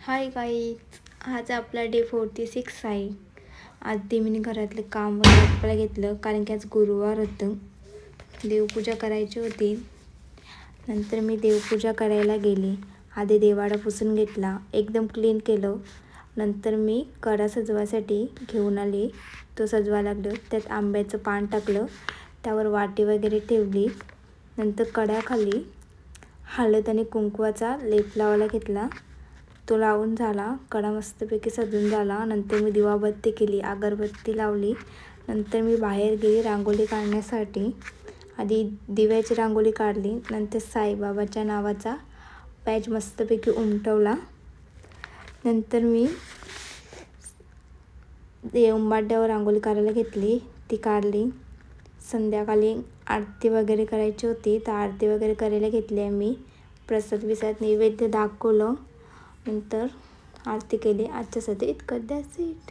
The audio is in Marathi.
हाय गाईज, आज आपला डे 46 आहे. आज देवीने घरातलं काम वगैरे घेतलं कारण की आज गुरुवार होतं. देवपूजा करायची होती. नंतर मी देवपूजा करायला गेली. आधी देवाडा पुसून घेतला, एकदम क्लीन केलं. नंतर मी कडा सजवायसाठी घेऊन आले. तो सजवायला लागलो. त्यात आंब्याचं पान टाकलं, त्यावर वाटी वगैरे ठेवली. नंतर कड्याखाली हळद आणि कुंकवाचा लेप लावायला घेतला. तो लावून झाला. कडा मस्तपैकी सजून झाला. नंतर मी दिवाबत्ती केली, अगरबत्ती लावली. नंतर मी बाहेर गेली रांगोळी काढण्यासाठी. आधी दिव्याची रांगोळी काढली. नंतर साईबाबाच्या नावाचा पॅच मस्तपैकी उमटवला. नंतर मी उंबाड्यावर रांगोळी काढायला घेतली, ती काढली. संध्याकाळी आरती वगैरे करायची होती, तर आरती वगैरे करायला घेतली आहे मी. प्रसाद नैवेद्य दाखवलं. नंतर आरती केली. आजच्यासाठी इतकं, दॅट्स इट.